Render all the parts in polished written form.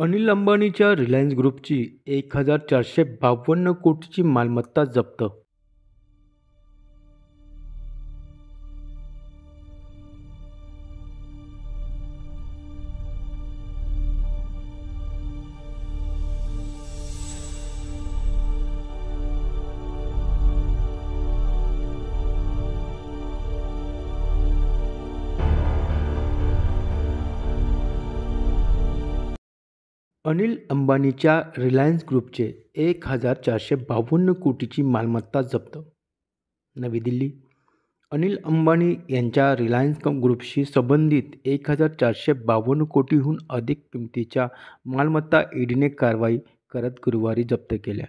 Anil अंबानीच्या Reliance ग्रुपची 1,452 कोटीची मालमत्ता जप्त. अनिल अंबानीच्या रिलायन्स ग्रुपचे 1,452 कोटीची मालमत्ता जप्त. नवी दिल्ली. अनिल अंबानी यांच्या रिलायन्स ग्रुपशी संबंधित 1,452 कोटीहून अधिक किमतीच्या मालमत्ता ईडीने कारवाई करत गुरुवारी जप्त केल्या.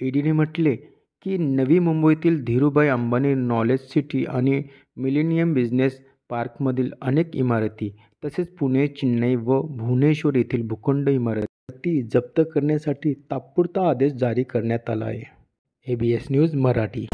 ईडीने म्हटले की नवी मुंबईतील धीरूभाई अंबानी नॉलेज सिटी आणि मिलेनियम बिझनेस पार्कमधील अनेक इमारती तसेच पुणे, चेन्नई व भुवनेश्वर येथील भूखंड इमारती जप्त करण्यासाठी तात्पुरता आदेश जारी करण्यात आला आहे. ABS news Marathi.